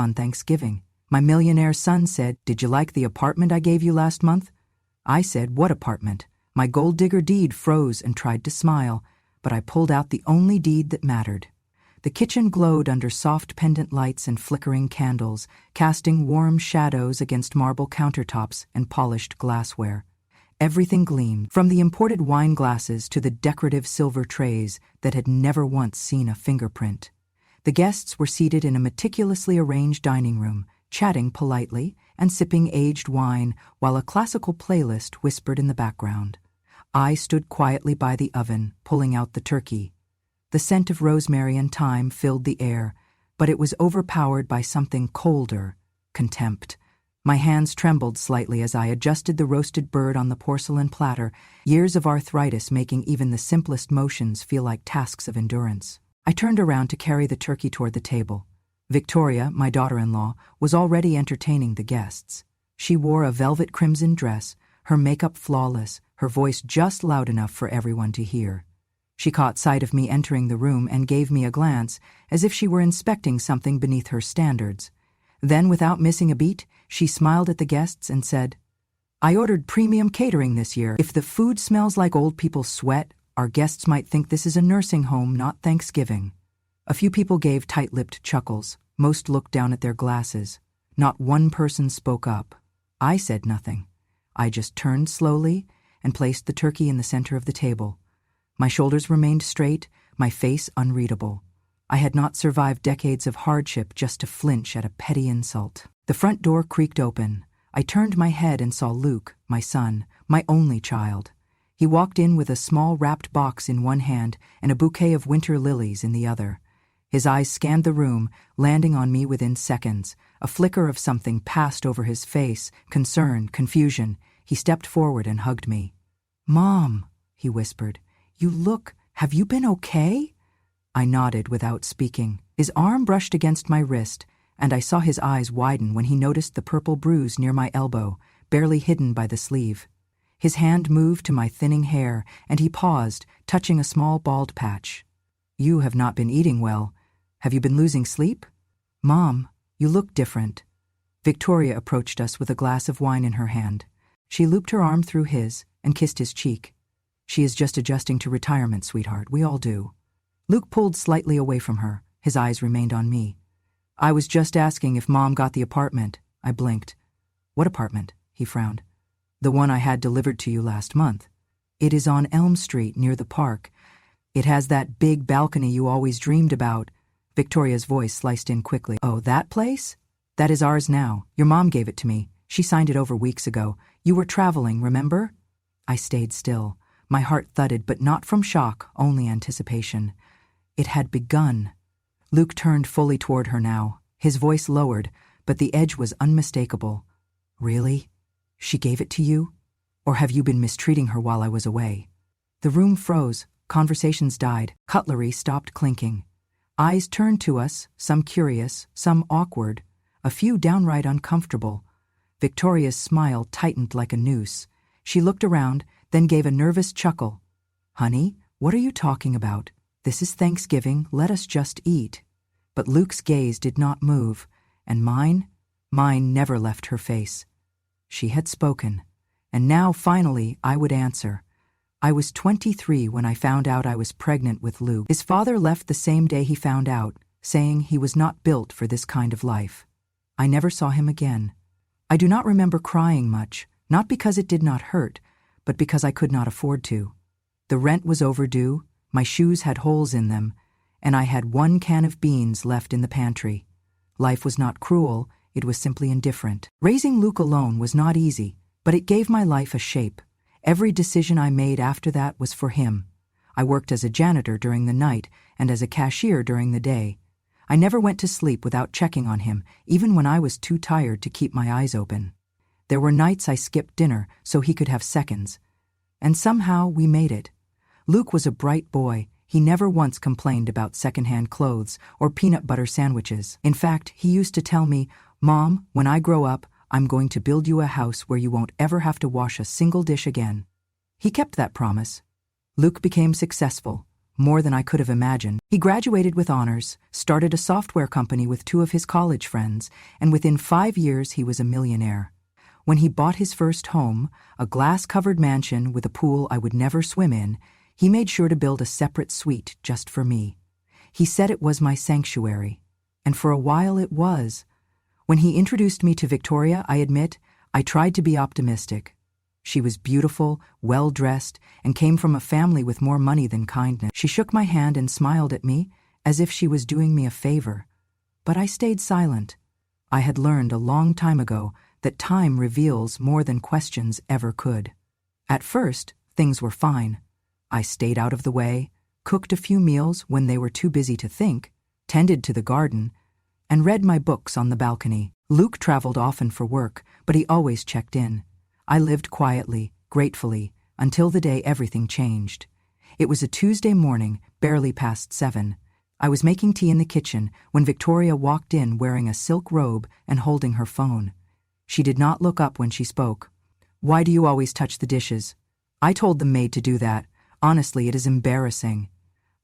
On Thanksgiving, my millionaire son said, "Did you like the apartment I gave you last month?" I said, "What apartment?" My gold digger deed froze and tried to smile, but I pulled out the only deed that mattered. The kitchen glowed under soft pendant lights and flickering candles, casting warm shadows against marble countertops and polished glassware. Everything gleamed, from the imported wine glasses to the decorative silver trays that had never once seen a fingerprint. The guests were seated in a meticulously arranged dining room, chatting politely and sipping aged wine while a classical playlist whispered in the background. I stood quietly by the oven, pulling out the turkey. The scent of rosemary and thyme filled the air, but it was overpowered by something colder: contempt. My hands trembled slightly as I adjusted the roasted bird on the porcelain platter, years of arthritis making even the simplest motions feel like tasks of endurance. I turned around to carry the turkey toward the table. Victoria, my daughter-in-law, was already entertaining the guests. She wore a velvet crimson dress, her makeup flawless, her voice just loud enough for everyone to hear. She caught sight of me entering the room and gave me a glance, as if she were inspecting something beneath her standards. Then, without missing a beat, she smiled at the guests and said, "I ordered premium catering this year. If the food smells like old people's sweat, our guests might think this is a nursing home, not Thanksgiving." A few people gave tight-lipped chuckles. Most looked down at their glasses. Not one person spoke up. I said nothing. I just turned slowly and placed the turkey in the center of the table. My shoulders remained straight, my face unreadable. I had not survived decades of hardship just to flinch at a petty insult. The front door creaked open. I turned my head and saw Luke, my son, my only child. He walked in with a small wrapped box in one hand and a bouquet of winter lilies in the other. His eyes scanned the room, landing on me within seconds. A flicker of something passed over his face: concern, confusion. He stepped forward and hugged me. "Mom," he whispered, have you been okay?" I nodded without speaking. His arm brushed against my wrist, and I saw his eyes widen when he noticed the purple bruise near my elbow, barely hidden by the sleeve. His hand moved to my thinning hair, and he paused, touching a small bald patch. "You have not been eating well. Have you been losing sleep?" "Mom, you look different." Victoria approached us with a glass of wine in her hand. She looped her arm through his and kissed his cheek. "She is just adjusting to retirement, sweetheart. We all do." Luke pulled slightly away from her. His eyes remained on me. "I was just asking if Mom got the apartment." I blinked. "What apartment?" He frowned. "The one I had delivered to you last month. It is on Elm Street near the park. It has that big balcony you always dreamed about." Victoria's voice sliced in quickly. "Oh, that place? That is ours now. Your mom gave it to me. She signed it over weeks ago. You were traveling, remember?" I stayed still. My heart thudded, but not from shock, only anticipation. It had begun. Luke turned fully toward her now. His voice lowered, but the edge was unmistakable. "Really? She gave it to you? Or have you been mistreating her while I was away?" The room froze. Conversations died. Cutlery stopped clinking. Eyes turned to us, some curious, some awkward, a few downright uncomfortable. Victoria's smile tightened like a noose. She looked around, then gave a nervous chuckle. "Honey, what are you talking about? This is Thanksgiving, let us just eat." But Luke's gaze did not move, and mine never left her face. She had spoken, and now, finally, I would answer. I was 23 when I found out I was pregnant with Luke. His father left the same day he found out, saying he was not built for this kind of life. I never saw him again. I do not remember crying much, not because it did not hurt, but because I could not afford to. The rent was overdue, my shoes had holes in them, and I had one can of beans left in the pantry. Life was not cruel, it was simply indifferent. Raising Luke alone was not easy, but it gave my life a shape. Every decision I made after that was for him. I worked as a janitor during the night and as a cashier during the day. I never went to sleep without checking on him, even when I was too tired to keep my eyes open. There were nights I skipped dinner so he could have seconds. And somehow we made it. Luke was a bright boy. He never once complained about secondhand clothes or peanut butter sandwiches. In fact, he used to tell me, "Mom, when I grow up, I'm going to build you a house where you won't ever have to wash a single dish again." He kept that promise. Luke became successful. more than I could have imagined. He graduated with honors, started a software company with 2 of his college friends, and within 5 years he was a millionaire. When he bought his first home, a glass-covered mansion with a pool I would never swim in, he made sure to build a separate suite just for me. He said it was my sanctuary, and for a while it was. When he introduced me to Victoria, I admit, I tried to be optimistic. She was beautiful, well-dressed, and came from a family with more money than kindness. She shook my hand and smiled at me, as if she was doing me a favor. But I stayed silent. I had learned a long time ago that time reveals more than questions ever could. At first, things were fine. I stayed out of the way, cooked a few meals when they were too busy to think, tended to the garden, and read my books on the balcony. Luke traveled often for work, but he always checked in. I lived quietly, gratefully, until the day everything changed. It was a Tuesday morning, barely past 7. I was making tea in the kitchen when Victoria walked in wearing a silk robe and holding her phone. She did not look up when she spoke. "Why do you always touch the dishes?" "I told the maid to do that. Honestly, it is embarrassing."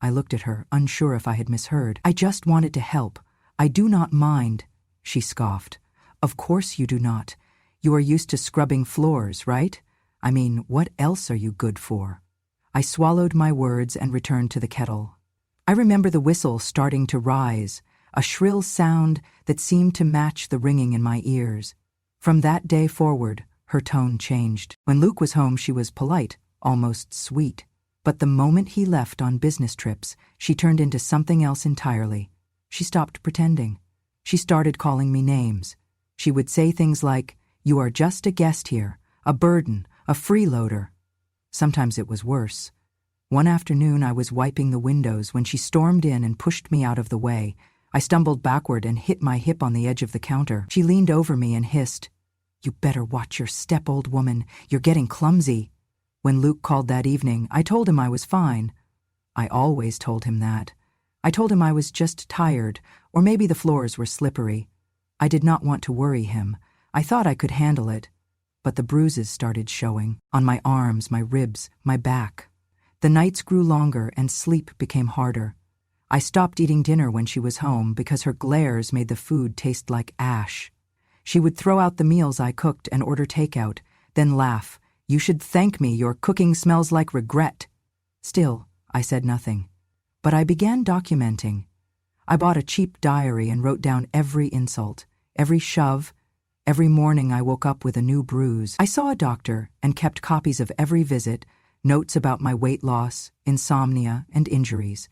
I looked at her, unsure if I had misheard. "I just wanted to help. I do not mind," she scoffed. "Of course you do not. You are used to scrubbing floors, right? I mean, what else are you good for?" I swallowed my words and returned to the kettle. I remember the whistle starting to rise, a shrill sound that seemed to match the ringing in my ears. From that day forward, her tone changed. When Luke was home, she was polite, almost sweet. But the moment he left on business trips, she turned into something else entirely. She stopped pretending. She started calling me names. She would say things like, "You are just a guest here, a burden, a freeloader." Sometimes it was worse. One afternoon I was wiping the windows when she stormed in and pushed me out of the way. I stumbled backward and hit my hip on the edge of the counter. She leaned over me and hissed, "You better watch your step, old woman. You're getting clumsy." When Luke called that evening, I told him I was fine. I always told him that. I told him I was just tired, or maybe the floors were slippery. I did not want to worry him. I thought I could handle it. But the bruises started showing, on my arms, my ribs, my back. The nights grew longer and sleep became harder. I stopped eating dinner when she was home because her glares made the food taste like ash. She would throw out the meals I cooked and order takeout, then laugh. "You should thank me, your cooking smells like regret." Still, I said nothing. But I began documenting. I bought a cheap diary and wrote down every insult, every shove. Every morning I woke up with a new bruise. I saw a doctor and kept copies of every visit, notes about my weight loss, insomnia, and injuries.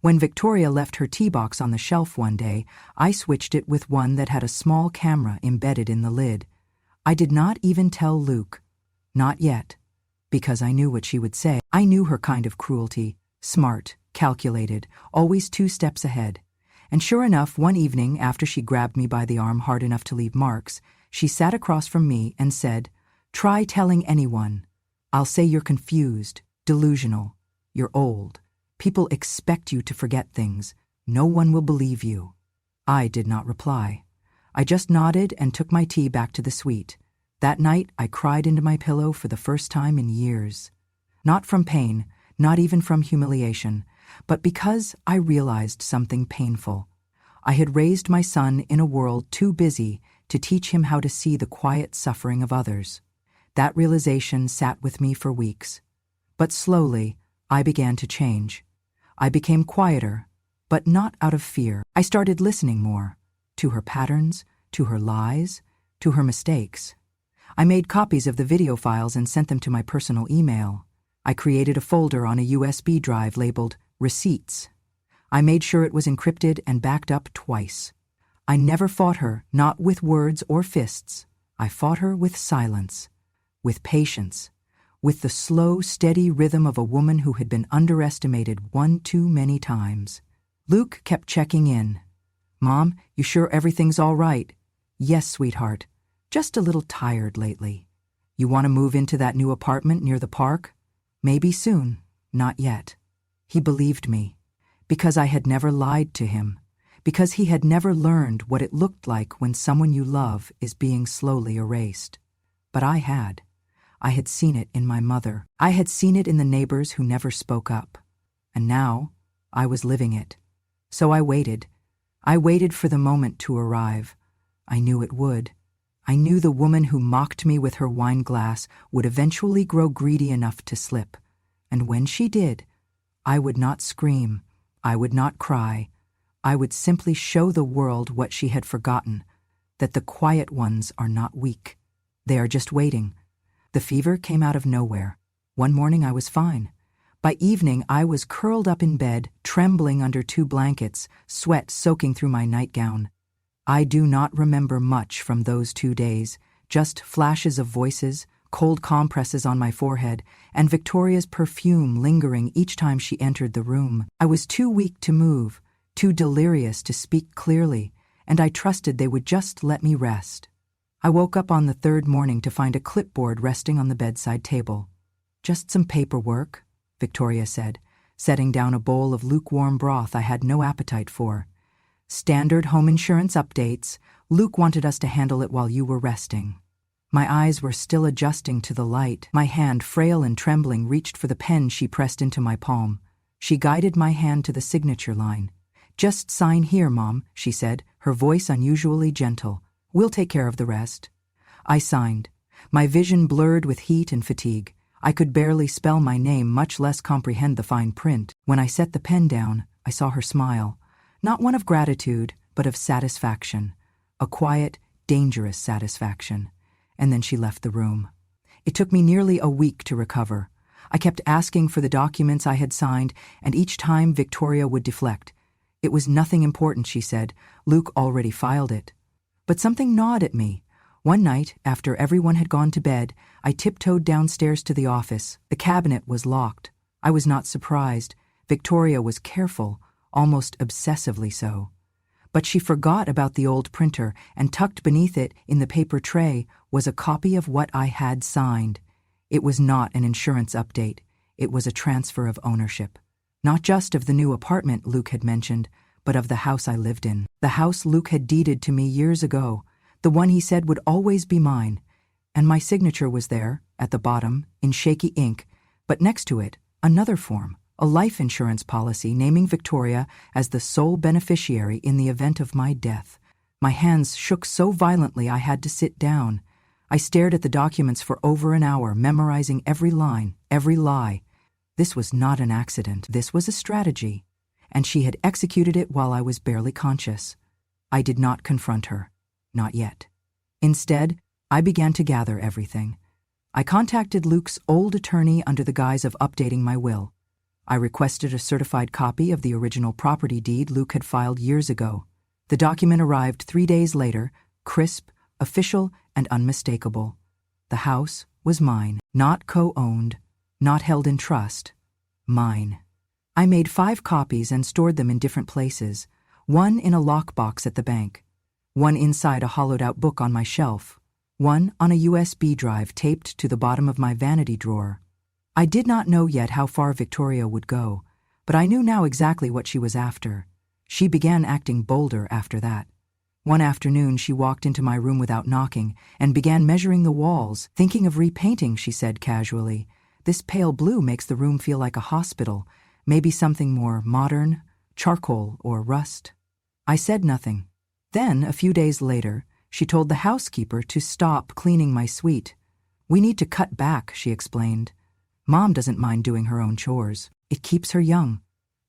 When Victoria left her tea box on the shelf one day, I switched it with one that had a small camera embedded in the lid. I did not even tell Luke. Not yet. Because I knew what she would say. I knew her kind of cruelty. Smart, calculated, always 2 steps ahead. And sure enough, one evening, after she grabbed me by the arm hard enough to leave marks, she sat across from me and said, "Try telling anyone. I'll say you're confused, delusional. You're old. People expect you to forget things. No one will believe you." I did not reply. I just nodded and took my tea back to the suite. That night, I cried into my pillow for the first time in years. Not from pain, not even from humiliation, but because I realized something painful. I had raised my son in a world too busy to teach him how to see the quiet suffering of others. That realization sat with me for weeks. But slowly, I began to change. I became quieter, but not out of fear. I started listening more, to her patterns, to her lies, to her mistakes. I made copies of the video files and sent them to my personal email. I created a folder on a USB drive labeled Receipts. I made sure it was encrypted and backed up twice. I never fought her, not with words or fists. I fought her with silence, with patience, with the slow, steady rhythm of a woman who had been underestimated one too many times. Luke kept checking in. "Mom, you sure everything's all right?" "Yes, sweetheart. Just a little tired lately." "You want to move into that new apartment near the park?" "Maybe soon. Not yet." He believed me, because I had never lied to him, because he had never learned what it looked like when someone you love is being slowly erased. But I had. I had seen it in my mother. I had seen it in the neighbors who never spoke up. and now I was living it. So I waited. I waited for the moment to arrive. I knew it would. I knew the woman who mocked me with her wine glass would eventually grow greedy enough to slip. And when she did, I would not scream. I would not cry. I would simply show the world what she had forgotten, that the quiet ones are not weak. They are just waiting. The fever came out of nowhere. One morning I was fine. By evening I was curled up in bed, trembling under 2 blankets, sweat soaking through my nightgown. I do not remember much from those 2 days, just flashes of voices, cold compresses on my forehead, and Victoria's perfume lingering each time she entered the room. I was too weak to move, too delirious to speak clearly, and I trusted they would just let me rest. I woke up on the 3rd morning to find a clipboard resting on the bedside table. "Just some paperwork," Victoria said, setting down a bowl of lukewarm broth I had no appetite for. "Standard home insurance updates. Luke wanted us to handle it while you were resting." My eyes were still adjusting to the light. My hand, frail and trembling, reached for the pen she pressed into my palm. She guided my hand to the signature line. "Just sign here, Mom," she said, her voice unusually gentle. "We'll take care of the rest." I signed. My vision blurred with heat and fatigue. I could barely spell my name, much less comprehend the fine print. When I set the pen down, I saw her smile. Not one of gratitude, but of satisfaction. A quiet, dangerous satisfaction. And then she left the room. It took me nearly a week to recover. I kept asking for the documents I had signed, and each time Victoria would deflect. It was nothing important, she said. Luke already filed it. But something gnawed at me. One night, after everyone had gone to bed, I tiptoed downstairs to the office. The cabinet was locked. I was not surprised. Victoria was careful, almost obsessively so. But she forgot about the old printer, and tucked beneath it, in the paper tray, was a copy of what I had signed. It was not an insurance update. It was a transfer of ownership. Not just of the new apartment Luke had mentioned, but of the house I lived in. The house Luke had deeded to me years ago, the one he said would always be mine. And my signature was there, at the bottom, in shaky ink, but next to it, another form. A life insurance policy naming Victoria as the sole beneficiary in the event of my death. My hands shook so violently I had to sit down. I stared at the documents for over an hour, memorizing every line, every lie. This was not an accident. This was a strategy. And she had executed it while I was barely conscious. I did not confront her. Not yet. Instead, I began to gather everything. I contacted Luke's old attorney under the guise of updating my will. I requested a certified copy of the original property deed Luke had filed years ago. The document arrived 3 days later, crisp, official, and unmistakable. The house was mine, not co-owned, not held in trust. Mine. I made 5 copies and stored them in different places, one in a lockbox at the bank, one inside a hollowed-out book on my shelf, one on a USB drive taped to the bottom of my vanity drawer. I did not know yet how far Victoria would go, but I knew now exactly what she was after. She began acting bolder after that. One afternoon she walked into my room without knocking and began measuring the walls. "Thinking of repainting," she said casually. "This pale blue makes the room feel like a hospital. Maybe something more modern, charcoal or rust." I said nothing. Then, a few days later, she told the housekeeper to stop cleaning my suite. "We need to cut back," she explained. "Mom doesn't mind doing her own chores. It keeps her young."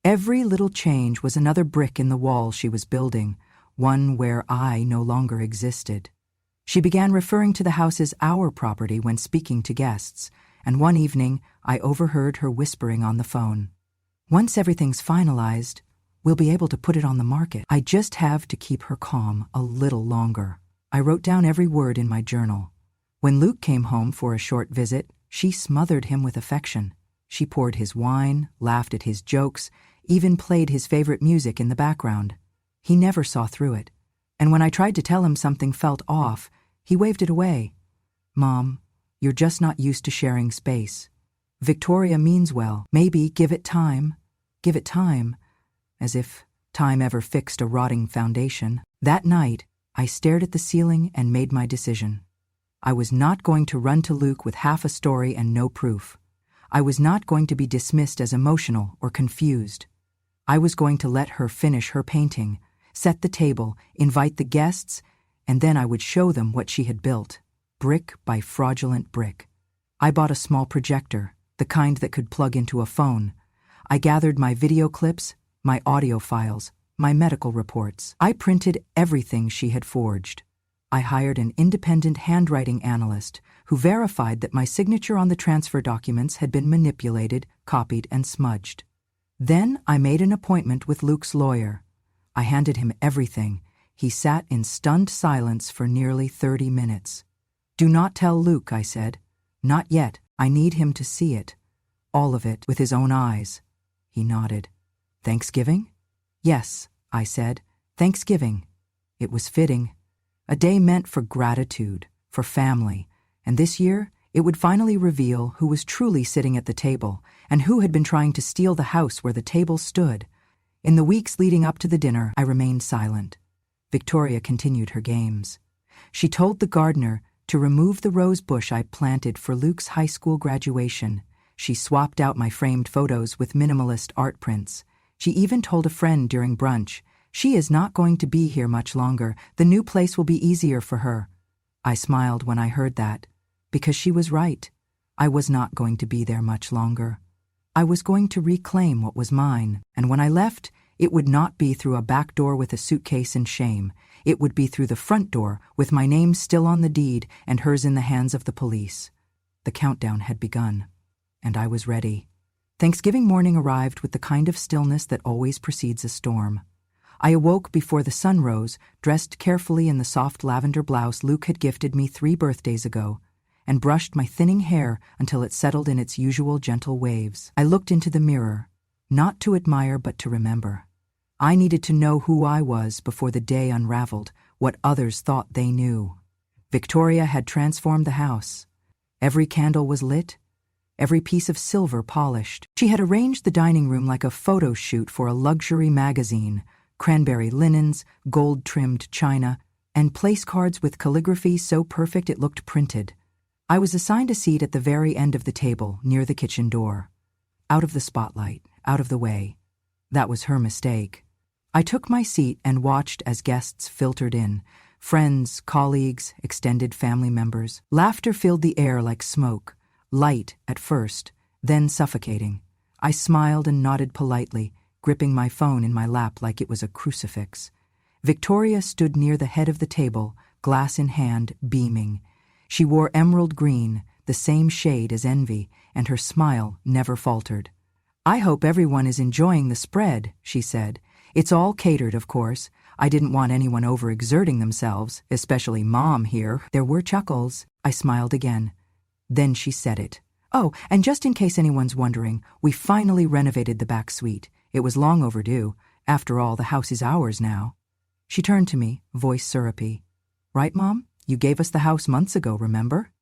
Every little change was another brick in the wall she was building, one where I no longer existed. She began referring to the house as our property when speaking to guests, and one evening I overheard her whispering on the phone. "Once everything's finalized, we'll be able to put it on the market." I just have to keep her calm a little longer. I wrote down every word in my journal. When Luke came home for a short visit, she smothered him with affection. She poured his wine, laughed at his jokes, even played his favorite music in the background. He never saw through it. And when I tried to tell him something felt off, he waved it away. "Mom, you're just not used to sharing space. Victoria means well. Maybe give it time. Give it time." As if time ever fixed a rotting foundation. That night, I stared at the ceiling and made my decision. I was not going to run to Luke with half a story and no proof. I was not going to be dismissed as emotional or confused. I was going to let her finish her painting, set the table, invite the guests, and then I would show them what she had built, brick by fraudulent brick. I bought a small projector, the kind that could plug into a phone. I gathered my video clips, my audio files, my medical reports. I printed everything she had forged. I hired an independent handwriting analyst who verified that my signature on the transfer documents had been manipulated, copied, and smudged. Then I made an appointment with Luke's lawyer. I handed him everything. He sat in stunned silence for nearly 30 minutes. "Do not tell Luke," I said. "Not yet. I need him to see it. All of it, with his own eyes." He nodded. "Thanksgiving?" "Yes," I said. "Thanksgiving." It was fitting. A day meant for gratitude, for family, and this year it would finally reveal who was truly sitting at the table and who had been trying to steal the house where the table stood. In the weeks leading up to the dinner, I remained silent. Victoria continued her games. She told the gardener to remove the rose bush I planted for Luke's high school graduation. She swapped out my framed photos with minimalist art prints. She even told a friend during brunch, "She is not going to be here much longer. The new place will be easier for her." I smiled when I heard that, because she was right. I was not going to be there much longer. I was going to reclaim what was mine, and when I left, it would not be through a back door with a suitcase and shame. It would be through the front door with my name still on the deed and hers in the hands of the police. The countdown had begun, and I was ready. Thanksgiving morning arrived with the kind of stillness that always precedes a storm. I awoke before the sun rose, dressed carefully in the soft lavender blouse Luke had gifted me 3 birthdays ago, and brushed my thinning hair until it settled in its usual gentle waves. I looked into the mirror, not to admire but to remember. I needed to know who I was before the day unraveled, what others thought they knew. Victoria had transformed the house. Every candle was lit, every piece of silver polished. She had arranged the dining room like a photo shoot for a luxury magazine, cranberry linens, gold-trimmed china, and place cards with calligraphy so perfect it looked printed. I was assigned a seat at the very end of the table, near the kitchen door. Out of the spotlight, out of the way. That was her mistake. I took my seat and watched as guests filtered in. Friends, colleagues, extended family members. Laughter filled the air like smoke. Light at first, then suffocating. I smiled and nodded politely, gripping my phone in my lap like it was a crucifix. Victoria stood near the head of the table, glass in hand, beaming. She wore emerald green, the same shade as envy, and her smile never faltered. "I hope everyone is enjoying the spread," she said. "It's all catered, of course. I didn't want anyone overexerting themselves, especially Mom here." There were chuckles. I smiled again. Then she said it. "Oh, and just in case anyone's wondering, we finally renovated the back suite. It was long overdue. After all, the house is ours now." She turned to me, voice syrupy. "Right, Mom? You gave us the house months ago, remember?"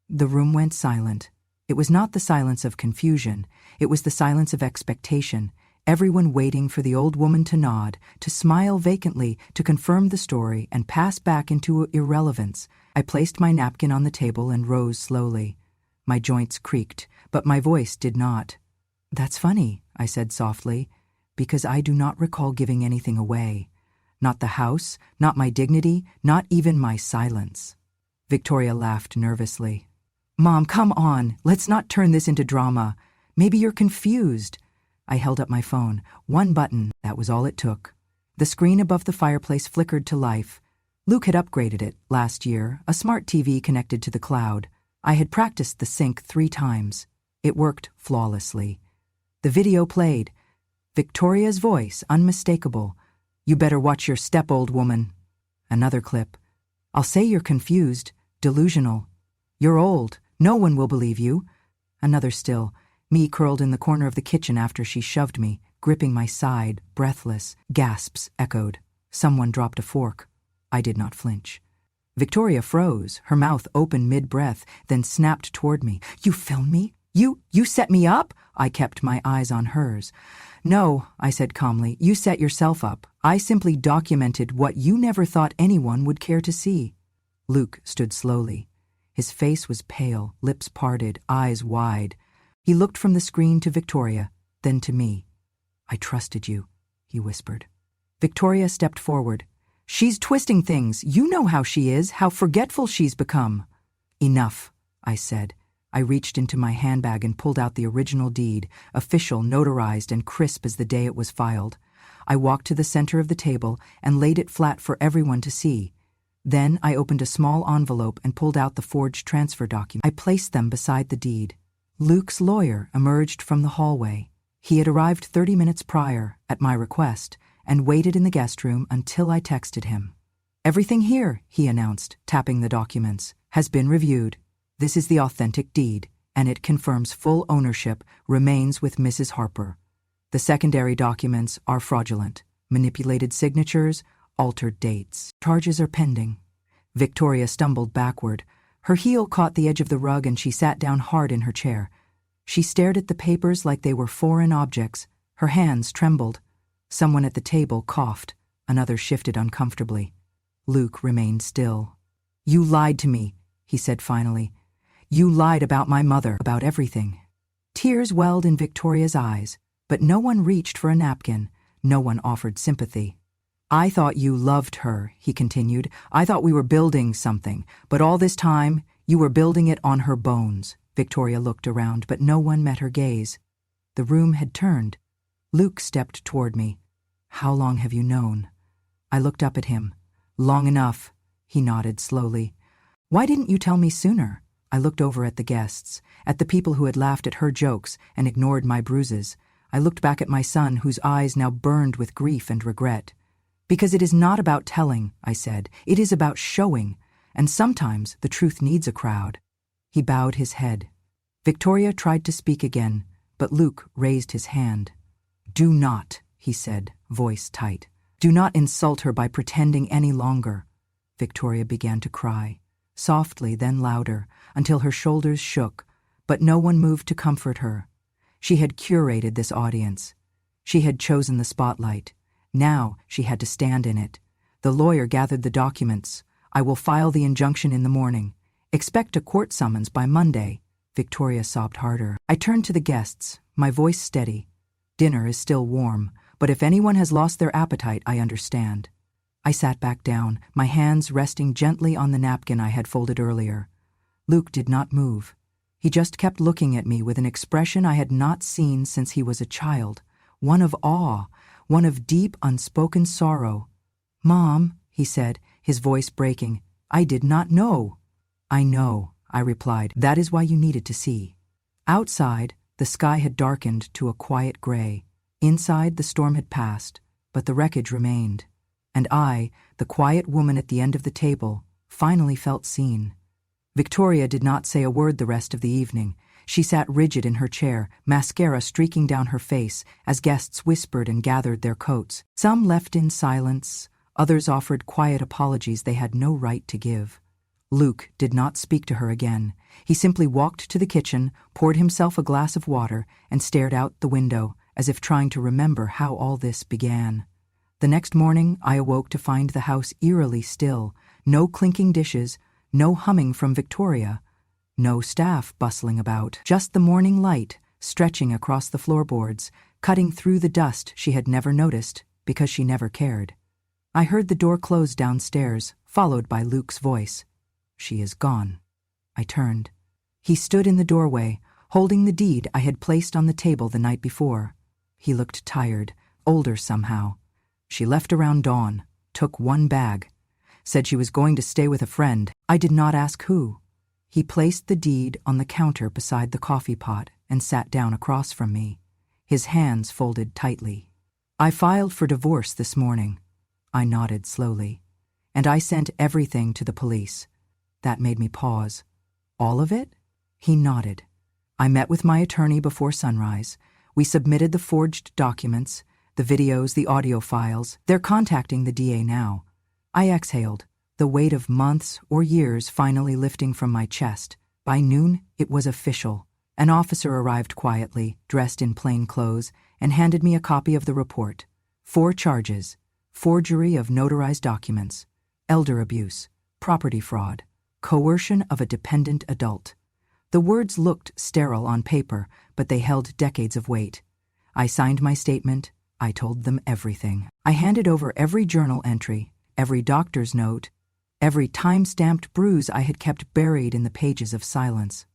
The room went silent. It was not the silence of confusion. It was the silence of expectation. Everyone waiting for the old woman to nod, to smile vacantly, to confirm the story and pass back into irrelevance. I placed my napkin on the table and rose slowly. My joints creaked, but my voice did not. "That's funny," I said softly, "because I do not recall giving anything away. Not the house, not my dignity, not even my silence." Victoria laughed nervously. "Mom, come on. Let's not turn this into drama. Maybe you're confused." I held up my phone. One button, that was all it took. The screen above the fireplace flickered to life. Luke had upgraded it last year, a smart TV connected to the cloud. I had practiced the sync 3 times. It worked flawlessly. The video played. Victoria's voice, unmistakable. "You better watch your step, old woman." Another clip. "I'll say you're confused, delusional. You're old. No one will believe you." Another still. Me curled in the corner of the kitchen after she shoved me, gripping my side, breathless. Gasps echoed. Someone dropped a fork. I did not flinch. Victoria froze, her mouth open mid-breath, then snapped toward me. "You filmed me? You set me up?" I kept my eyes on hers. "No," I said calmly, "you set yourself up. I simply documented what you never thought anyone would care to see." Luke stood slowly. His face was pale, lips parted, eyes wide. He looked from the screen to Victoria, then to me. "I trusted you," he whispered. Victoria stepped forward. "She's twisting things. You know how she is, how forgetful she's become." "Enough," I said. I reached into my handbag and pulled out the original deed, official, notarized, and crisp as the day it was filed. I walked to the center of the table and laid it flat for everyone to see. Then I opened a small envelope and pulled out the forged transfer document. I placed them beside the deed. Luke's lawyer emerged from the hallway. He had arrived 30 minutes prior, at my request, and waited in the guest room until I texted him. "Everything here," he announced, tapping the documents, "has been reviewed. This is the authentic deed, and it confirms full ownership remains with Mrs. Harper. The secondary documents are fraudulent, manipulated signatures, altered dates. Charges are pending." Victoria stumbled backward. Her heel caught the edge of the rug and she sat down hard in her chair. She stared at the papers like they were foreign objects. Her hands trembled. Someone at the table coughed. Another shifted uncomfortably. Luke remained still. "You lied to me," he said finally. "You lied about my mother, about everything." Tears welled in Victoria's eyes, but no one reached for a napkin. No one offered sympathy. "I thought you loved her," he continued. "I thought we were building something, but all this time you were building it on her bones." Victoria looked around, but no one met her gaze. The room had turned. Luke stepped toward me. "How long have you known?" I looked up at him. "Long enough," he nodded slowly. "Why didn't you tell me sooner?" I looked over at the guests, at the people who had laughed at her jokes and ignored my bruises. I looked back at my son, whose eyes now burned with grief and regret. "Because it is not about telling," I said. "It is about showing, and sometimes the truth needs a crowd." He bowed his head. Victoria tried to speak again, but Luke raised his hand. "Do not," he said, voice tight. "Do not insult her by pretending any longer." Victoria began to cry, softly then louder, until her shoulders shook, but no one moved to comfort her. She had curated this audience. She had chosen the spotlight. Now she had to stand in it. The lawyer gathered the documents. "I will file the injunction in the morning. Expect a court summons by Monday." Victoria sobbed harder. I turned to the guests, my voice steady. "Dinner is still warm, but if anyone has lost their appetite, I understand." I sat back down, my hands resting gently on the napkin I had folded earlier. Luke did not move. He just kept looking at me with an expression I had not seen since he was a child, one of awe, one of deep, unspoken sorrow. "Mom," he said, his voice breaking, "I did not know." "I know," I replied. "That is why you needed to see." Outside, the sky had darkened to a quiet gray. Inside, the storm had passed, but the wreckage remained. And I, the quiet woman at the end of the table, finally felt seen. Victoria did not say a word the rest of the evening. She sat rigid in her chair, mascara streaking down her face, as guests whispered and gathered their coats. Some left in silence, others offered quiet apologies they had no right to give. Luke did not speak to her again. He simply walked to the kitchen, poured himself a glass of water, and stared out the window, as if trying to remember how all this began. The next morning, I awoke to find the house eerily still, no clinking dishes, no humming from Victoria, no staff bustling about, just the morning light stretching across the floorboards, cutting through the dust she had never noticed because she never cared. I heard the door close downstairs, followed by Luke's voice. "She is gone." I turned. He stood in the doorway, holding the deed I had placed on the table the night before. He looked tired, older somehow. "She left around dawn, took one bag, said she was going to stay with a friend. I did not ask who." He placed the deed on the counter beside the coffee pot and sat down across from me, his hands folded tightly. "I filed for divorce this morning." I nodded slowly. "And I sent everything to the police." That made me pause. "All of it?" He nodded. "I met with my attorney before sunrise. We submitted the forged documents, the videos, the audio files. They're contacting the DA now." I exhaled, the weight of months or years finally lifting from my chest. By noon, it was official. An officer arrived quietly, dressed in plain clothes, and handed me a copy of the report. 4 charges: forgery of notarized documents, elder abuse, property fraud, coercion of a dependent adult. The words looked sterile on paper, but they held decades of weight. I signed my statement. I told them everything. I handed over every journal entry, every doctor's note, every time-stamped bruise I had kept buried in the pages of silence.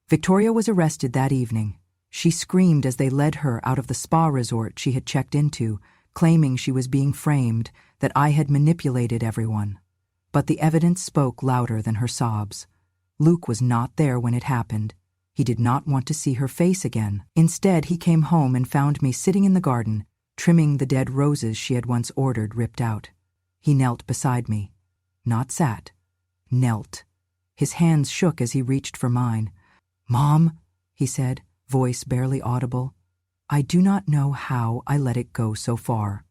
Victoria was arrested that evening. She screamed as they led her out of the spa resort she had checked into, claiming she was being framed, that I had manipulated everyone. But the evidence spoke louder than her sobs. Luke was not there when it happened. He did not want to see her face again. Instead, he came home and found me sitting in the garden, trimming the dead roses she had once ordered ripped out. He knelt beside me. Not sat. Knelt. His hands shook as he reached for mine. "Mom," he said, voice barely audible. I do not know how I let it go so far.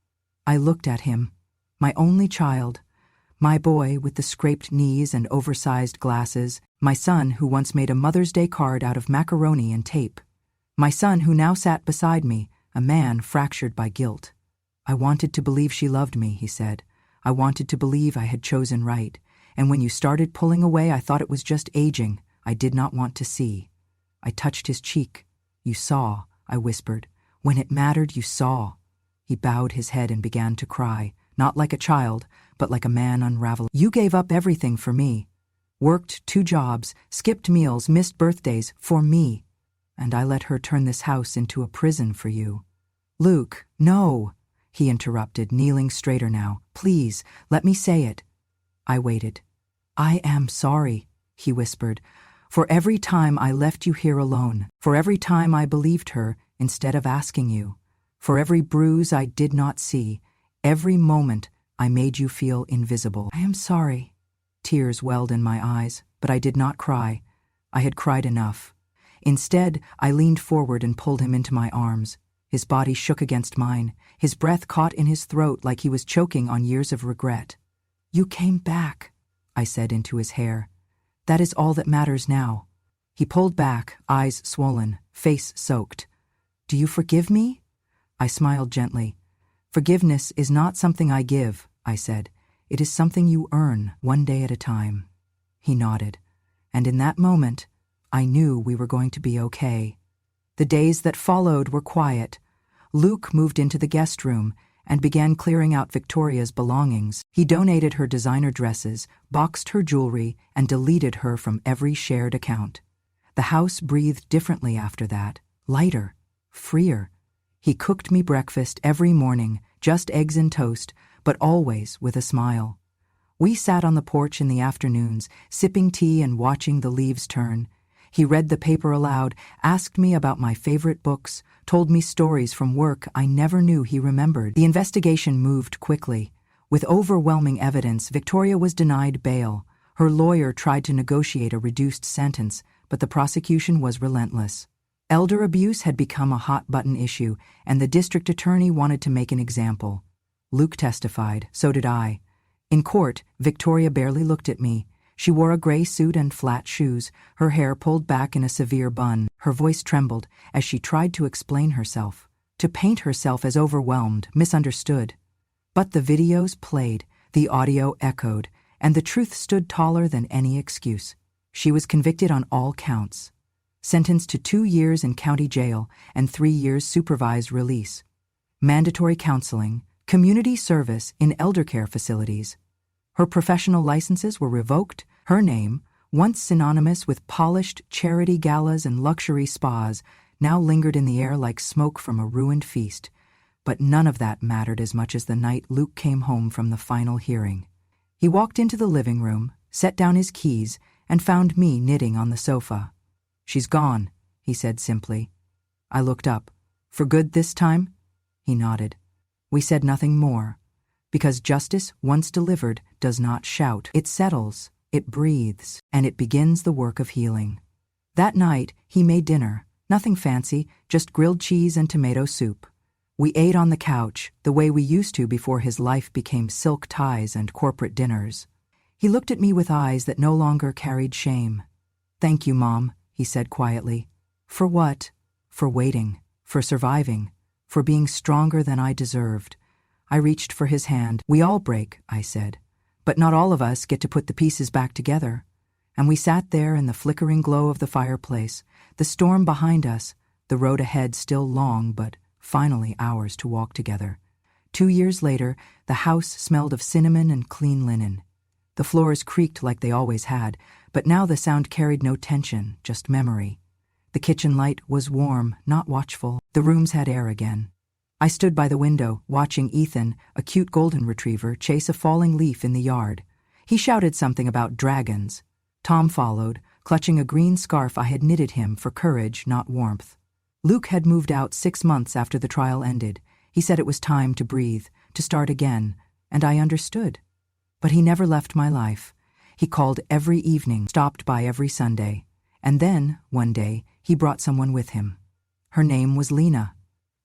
I looked at him, my only child, my boy with the scraped knees and oversized glasses, my son who once made a Mother's Day card out of macaroni and tape, my son who now sat beside me, a man fractured by guilt. "I wanted to believe she loved me," he said. "I wanted to believe I had chosen right, and when you started pulling away I thought it was just aging. I did not want to see." I touched his cheek. "You saw," I whispered. "When it mattered, you saw." He bowed his head and began to cry, not like a child, but like a man unraveling. "You gave up everything for me. Worked 2 jobs, skipped meals, missed birthdays, for me. And I let her turn this house into a prison for you." "Luke, no," he interrupted, kneeling straighter now. "Please, let me say it." I waited. "I am sorry," he whispered, "for every time I left you here alone, for every time I believed her instead of asking you, for every bruise I did not see, every moment I made you feel invisible. I am sorry." Tears welled in my eyes, but I did not cry. I had cried enough. Instead, I leaned forward and pulled him into my arms. His body shook against mine, his breath caught in his throat like he was choking on years of regret. "You came back," I said into his hair. "That is all that matters now." He pulled back, eyes swollen, face soaked. "Do you forgive me?" I smiled gently. "Forgiveness is not something I give," I said. "It is something you earn, one day at a time." He nodded, and in that moment, I knew we were going to be okay. The days that followed were quiet. Luke moved into the guest room and began clearing out Victoria's belongings. He donated her designer dresses, boxed her jewelry, and deleted her from every shared account. The house breathed differently after that, lighter, freer. He cooked me breakfast every morning, just eggs and toast, but always with a smile. We sat on the porch in the afternoons, sipping tea and watching the leaves turn. He read the paper aloud, asked me about my favorite books, told me stories from work I never knew he remembered. The investigation moved quickly. With overwhelming evidence, Victoria was denied bail. Her lawyer tried to negotiate a reduced sentence, but the prosecution was relentless. Elder abuse had become a hot-button issue, and the district attorney wanted to make an example. Luke testified, so did I. In court, Victoria barely looked at me. She wore a gray suit and flat shoes, her hair pulled back in a severe bun. Her voice trembled as she tried to explain herself, to paint herself as overwhelmed, misunderstood. But the videos played, the audio echoed, and the truth stood taller than any excuse. She was convicted on all counts. Sentenced to 2 years in county jail and 3 years supervised release. Mandatory counseling, community service in elder care facilities. Her professional licenses were revoked. Her name, once synonymous with polished charity galas and luxury spas, now lingered in the air like smoke from a ruined feast. But none of that mattered as much as the night Luke came home from the final hearing. He walked into the living room, set down his keys, and found me knitting on the sofa. "She's gone," he said simply. I looked up. "For good this time?" He nodded. We said nothing more. Because justice, once delivered, does not shout. It settles, it breathes, and it begins the work of healing. That night, he made dinner. Nothing fancy, just grilled cheese and tomato soup. We ate on the couch, the way we used to before his life became silk ties and corporate dinners. He looked at me with eyes that no longer carried shame. "Thank you, Mom," he said quietly. "For what? For waiting, for surviving, for being stronger than I deserved." I reached for his hand. "We all break," I said. "But not all of us get to put the pieces back together." and we sat there in the flickering glow of the fireplace, the storm behind us, the road ahead still long but finally ours to walk together. 2 years later, the house smelled of cinnamon and clean linen. The floors creaked like they always had, but now the sound carried no tension, just memory. The kitchen light was warm, not watchful. The rooms had air again. I stood by the window, watching Ethan, a cute golden retriever, chase a falling leaf in the yard. He shouted something about dragons. Tom followed, clutching a green scarf I had knitted him for courage, not warmth. Luke had moved out 6 months after the trial ended. He said it was time to breathe, to start again, and I understood. But he never left my life. He called every evening, stopped by every Sunday. And then, one day, he brought someone with him. Her name was Lena.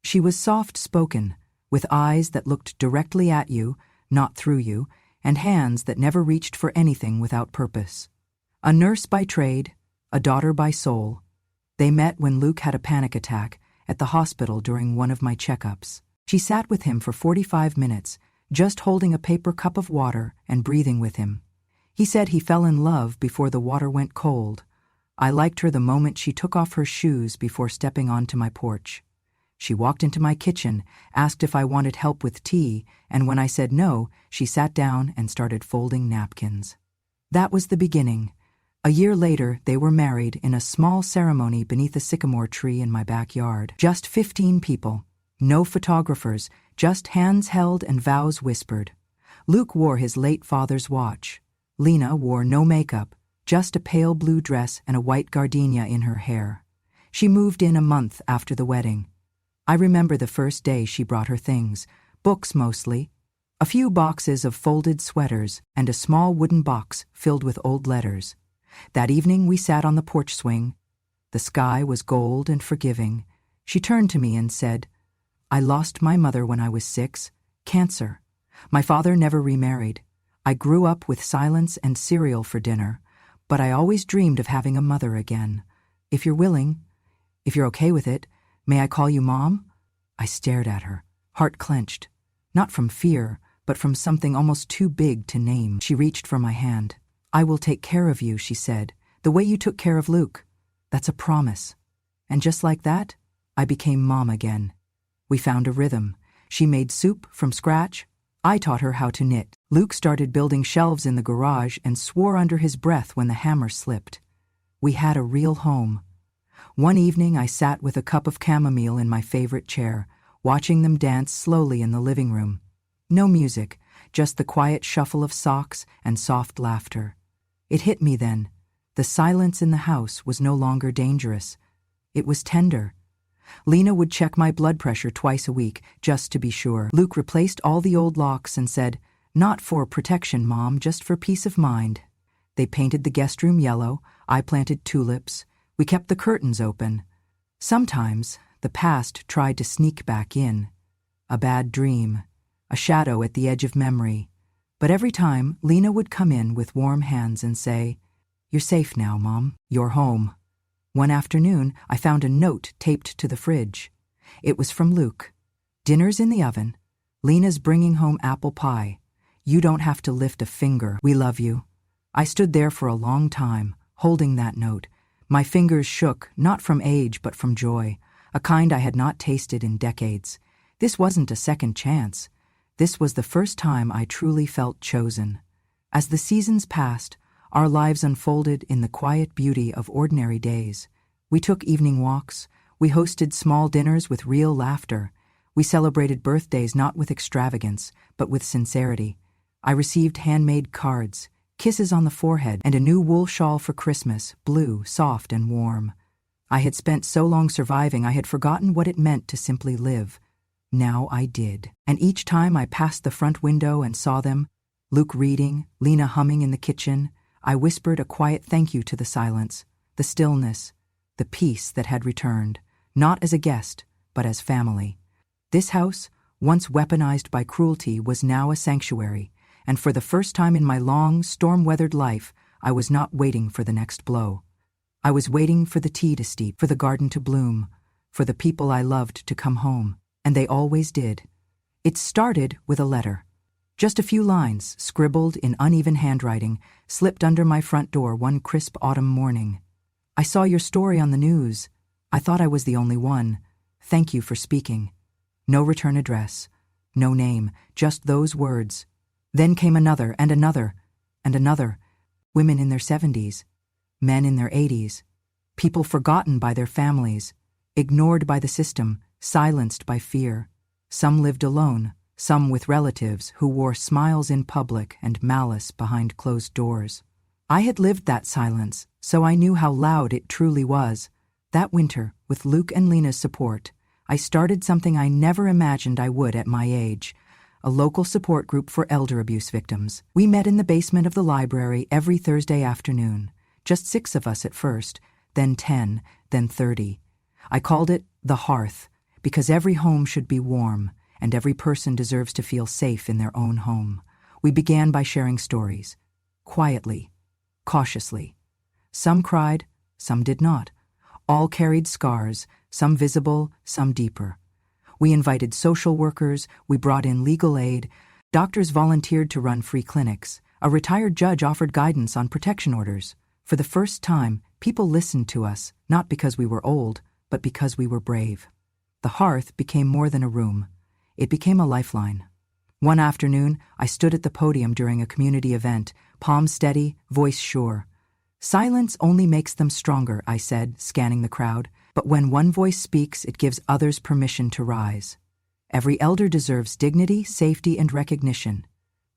She was soft-spoken, with eyes that looked directly at you, not through you, and hands that never reached for anything without purpose. A nurse by trade, a daughter by soul. They met when Luke had a panic attack at the hospital during one of my checkups. She sat with him for 45 minutes, just holding a paper cup of water and breathing with him. He said he fell in love before the water went cold. I liked her the moment she took off her shoes before stepping onto my porch. She walked into my kitchen, asked if I wanted help with tea, and when I said no, she sat down and started folding napkins. That was the beginning. A year later, they were married in a small ceremony beneath a sycamore tree in my backyard. Just 15 people. No photographers, just hands held and vows whispered. Luke wore his late father's watch. Lena wore no makeup, just a pale blue dress and a white gardenia in her hair. She moved in a month after the wedding. I remember the first day she brought her things, books mostly, a few boxes of folded sweaters, and a small wooden box filled with old letters. That evening we sat on the porch swing. The sky was gold and forgiving. She turned to me and said, "I lost my mother when I was 6, cancer. My father never remarried. I grew up with silence and cereal for dinner, but I always dreamed of having a mother again. If you're willing, if you're okay with it, may I call you Mom?" I stared at her, heart clenched, not from fear, but from something almost too big to name. She reached for my hand. "I will take care of you," she said, "the way you took care of Luke. That's a promise." And just like that, I became Mom again. We found a rhythm. She made soup from scratch. I taught her how to knit. Luke started building shelves in the garage and swore under his breath when the hammer slipped. We had a real home. One evening I sat with a cup of chamomile in my favorite chair, watching them dance slowly in the living room. No music, just the quiet shuffle of socks and soft laughter. It hit me then. The silence in the house was no longer dangerous. It was tender. Lena would check my blood pressure twice a week, just to be sure. Luke replaced all the old locks and said, "Not for protection, Mom, just for peace of mind." They painted the guest room yellow. I planted tulips. We kept the curtains open. Sometimes the past tried to sneak back in. A bad dream, a shadow at the edge of memory. But every time, Lena would come in with warm hands and say, "You're safe now, Mom. You're home." One afternoon, I found a note taped to the fridge. It was from Luke. "Dinner's in the oven. Lena's bringing home apple pie. You don't have to lift a finger. We love you." I stood there for a long time, holding that note. My fingers shook, not from age but from joy, a kind I had not tasted in decades. This wasn't a second chance. This was the first time I truly felt chosen. As the seasons passed, our lives unfolded in the quiet beauty of ordinary days. We took evening walks. We hosted small dinners with real laughter. We celebrated birthdays not with extravagance, but with sincerity. I received handmade cards, kisses on the forehead, and a new wool shawl for Christmas, blue, soft, and warm. I had spent so long surviving I had forgotten what it meant to simply live. Now I did. And each time I passed the front window and saw them, Luke reading, Lena humming in the kitchen, I whispered a quiet thank you to the silence, the stillness, the peace that had returned, not as a guest, but as family. This house, once weaponized by cruelty, was now a sanctuary, and for the first time in my long, storm-weathered life, I was not waiting for the next blow. I was waiting for the tea to steep, for the garden to bloom, for the people I loved to come home, and they always did. It started with a letter. Just a few lines, scribbled in uneven handwriting, slipped under my front door one crisp autumn morning. I saw your story on the news. I thought I was the only one. Thank you for speaking. No return address. No name, just those words. Then came another and another and another. Women in their 70s. Men in their 80s. People forgotten by their families. Ignored by the system. Silenced by fear. Some lived alone. Some with relatives who wore smiles in public and malice behind closed doors. I had lived that silence, so I knew how loud it truly was. That winter, with Luke and Lena's support, I started something I never imagined I would at my age, a local support group for elder abuse victims. We met in the basement of the library every Thursday afternoon, just 6 of us at first, then 10, then 30. I called it The Hearth, because every home should be warm, and every person deserves to feel safe in their own home. We began by sharing stories, quietly, cautiously. Some cried, some did not. All carried scars, some visible, some deeper. We invited social workers, we brought in legal aid, doctors volunteered to run free clinics, a retired judge offered guidance on protection orders. For the first time, people listened to us, not because we were old, but because we were brave. The Hearth became more than a room. It became a lifeline. One afternoon, I stood at the podium during a community event, palm steady, voice sure. Silence only makes them stronger, I said, scanning the crowd. But when one voice speaks, it gives others permission to rise. Every elder deserves dignity, safety, and recognition.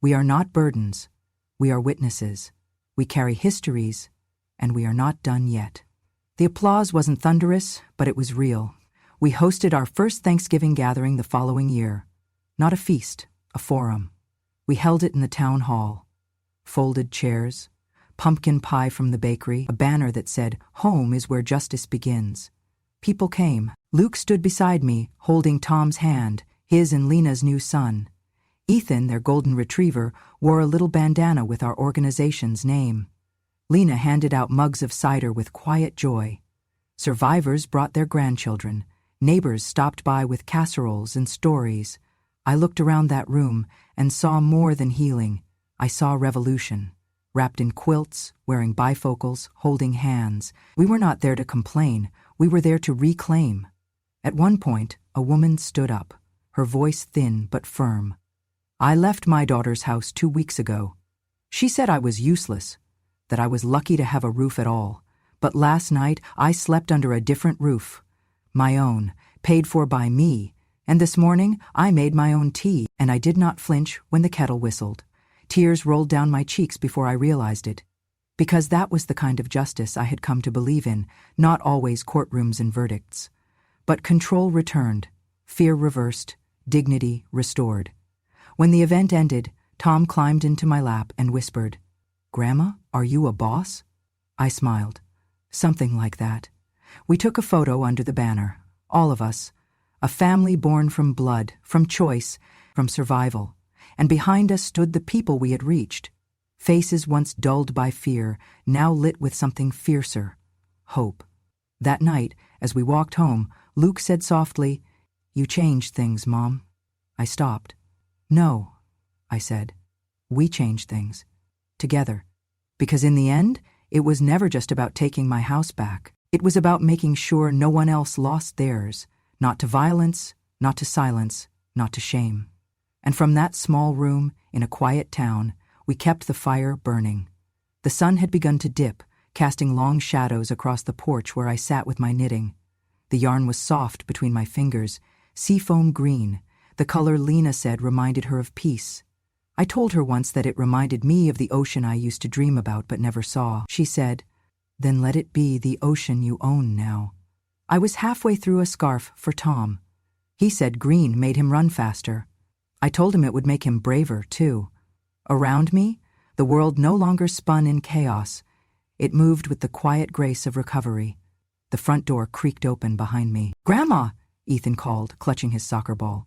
We are not burdens. We are witnesses. We carry histories, and we are not done yet. The applause wasn't thunderous, but it was real. We hosted our first Thanksgiving gathering the following year. Not a feast, a forum. We held it in the town hall. Folded chairs, pumpkin pie from the bakery, a banner that said, "Home is where justice begins." People came. Luke stood beside me, holding Tom's hand, his and Lena's new son. Ethan, their golden retriever, wore a little bandana with our organization's name. Lena handed out mugs of cider with quiet joy. Survivors brought their grandchildren. Neighbors stopped by with casseroles and stories. I looked around that room and saw more than healing. I saw revolution. Wrapped in quilts, wearing bifocals, holding hands. We were not there to complain. We were there to reclaim. At one point, a woman stood up, her voice thin but firm. I left my daughter's house 2 weeks ago. She said I was useless, that I was lucky to have a roof at all. But last night, I slept under a different roof. My own, paid for by me, and this morning I made my own tea, and I did not flinch when the kettle whistled. Tears rolled down my cheeks before I realized it. Because that was the kind of justice I had come to believe in, not always courtrooms and verdicts. But control returned, fear reversed, dignity restored. When the event ended, Tom climbed into my lap and whispered, "Grandma, are you a boss?" I smiled. Something like that. We took a photo under the banner, all of us, a family born from blood, from choice, from survival, and behind us stood the people we had reached, faces once dulled by fear, now lit with something fiercer, hope. That night, as we walked home, Luke said softly, "You changed things, Mom." I stopped. "No," I said. "We changed things. Together. Because in the end, it was never just about taking my house back. It was about making sure no one else lost theirs, not to violence, not to silence, not to shame." And from that small room, in a quiet town, we kept the fire burning. The sun had begun to dip, casting long shadows across the porch where I sat with my knitting. The yarn was soft between my fingers, seafoam green, the color Lena said reminded her of peace. I told her once that it reminded me of the ocean I used to dream about but never saw. She said, "Then let it be the ocean you own now." I was halfway through a scarf for Tom. He said green made him run faster. I told him it would make him braver, too. Around me, the world no longer spun in chaos. It moved with the quiet grace of recovery. The front door creaked open behind me. "Grandma!" Ethan called, clutching his soccer ball.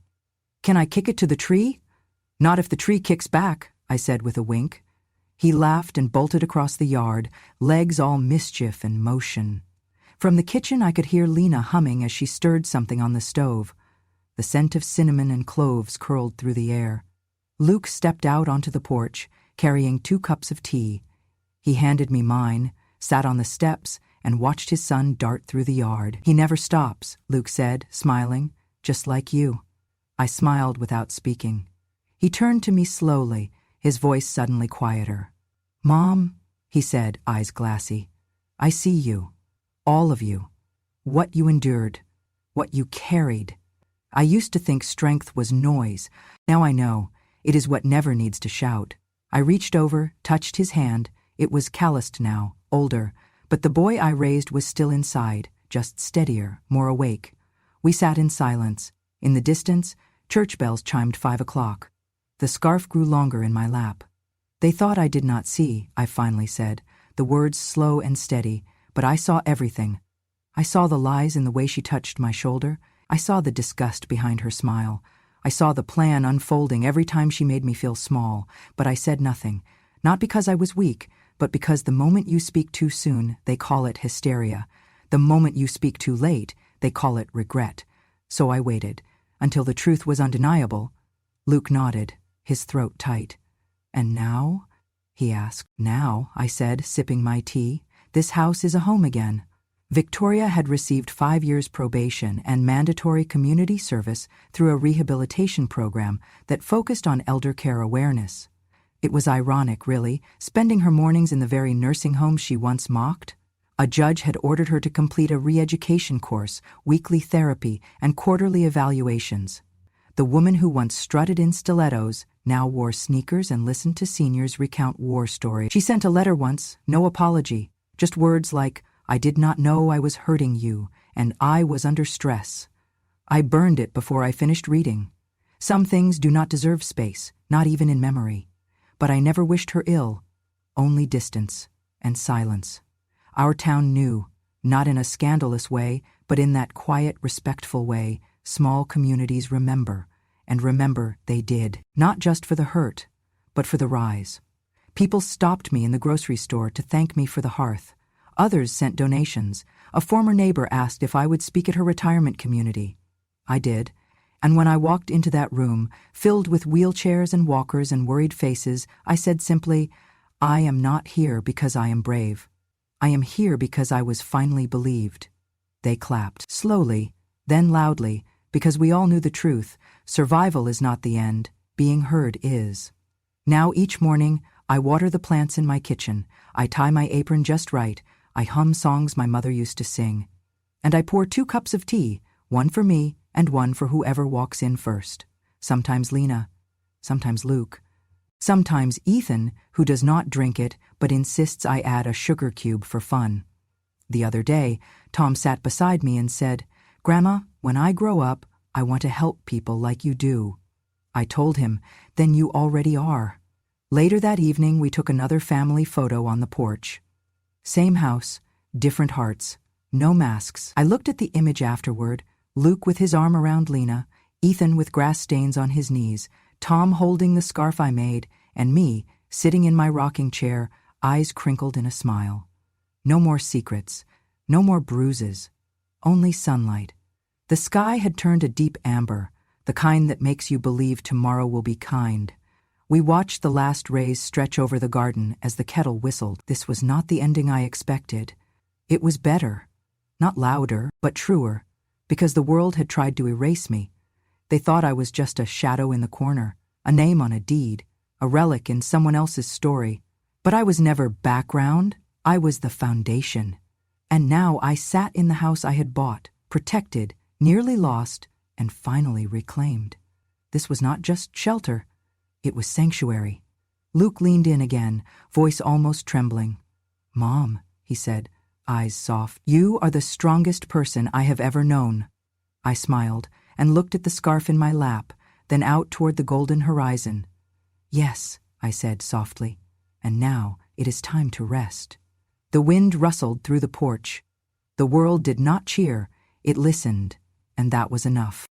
"Can I kick it to the tree?" "Not if the tree kicks back," I said with a wink. He laughed and bolted across the yard, legs all mischief and motion. From the kitchen I could hear Lena humming as she stirred something on the stove. The scent of cinnamon and cloves curled through the air. Luke stepped out onto the porch, carrying 2 cups of tea. He handed me mine, sat on the steps, and watched his son dart through the yard. "He never stops," Luke said, smiling, "just like you." I smiled without speaking. He turned to me slowly, his voice suddenly quieter. "Mom," he said, eyes glassy, "I see you. All of you. What you endured. What you carried. I used to think strength was noise. Now I know. It is what never needs to shout." I reached over, touched his hand. It was calloused now, older, but the boy I raised was still inside, just steadier, more awake. We sat in silence. In the distance, church bells chimed 5 o'clock. The scarf grew longer in my lap. "They thought I did not see," I finally said, the words slow and steady, but I saw everything. I saw the lies in the way she touched my shoulder. I saw the disgust behind her smile. I saw the plan unfolding every time she made me feel small, but I said nothing, not because I was weak, but because the moment you speak too soon, they call it hysteria. The moment you speak too late, they call it regret. So I waited, until the truth was undeniable. Luke nodded, his throat tight. "And now?" he asked. "Now," I said, sipping my tea, "this house is a home again." Victoria had received 5 years probation and mandatory community service through a rehabilitation program that focused on elder care awareness. It was ironic, really, spending her mornings in the very nursing home she once mocked. A judge had ordered her to complete a re-education course, weekly therapy, and quarterly evaluations. The woman who once strutted in stilettos now wore sneakers and listened to seniors recount war stories. She sent a letter once, no apology, just words like, "I did not know I was hurting you, and I was under stress." I burned it before I finished reading. Some things do not deserve space, not even in memory. But I never wished her ill, only distance and silence. Our town knew, not in a scandalous way, but in that quiet, respectful way small communities remember, and remember they did, not just for the hurt, but for the rise. People stopped me in the grocery store to thank me for the hearth. Others sent donations. A former neighbor asked if I would speak at her retirement community. I did, and when I walked into that room, filled with wheelchairs and walkers and worried faces, I said simply, "I am not here because I am brave. I am here because I was finally believed." They clapped, slowly, then loudly, because we all knew the truth. Survival is not the end, being heard is. Now each morning, I water the plants in my kitchen, I tie my apron just right, I hum songs my mother used to sing. And I pour 2 cups of tea, one for me and one for whoever walks in first. Sometimes Lena, sometimes Luke, sometimes Ethan, who does not drink it but insists I add a sugar cube for fun. The other day, Tom sat beside me and said, "Grandma, when I grow up, I want to help people like you do." I told him, "Then you already are." Later that evening, we took another family photo on the porch. Same house, different hearts, no masks. I looked at the image afterward, Luke with his arm around Lena, Ethan with grass stains on his knees, Tom holding the scarf I made, and me sitting in my rocking chair, eyes crinkled in a smile. No more secrets, no more bruises, only sunlight. The sky had turned a deep amber, the kind that makes you believe tomorrow will be kind. We watched the last rays stretch over the garden as the kettle whistled. This was not the ending I expected. It was better. Not louder, but truer, because the world had tried to erase me. They thought I was just a shadow in the corner, a name on a deed, a relic in someone else's story. But I was never background, I was the foundation. And now I sat in the house I had bought, protected, nearly lost, and finally reclaimed. This was not just shelter. It was sanctuary. Luke leaned in again, voice almost trembling. "Mom," he said, eyes soft, "you are the strongest person I have ever known." I smiled and looked at the scarf in my lap, then out toward the golden horizon. "Yes," I said softly, "and now it is time to rest." The wind rustled through the porch. The world did not cheer, it listened, and that was enough.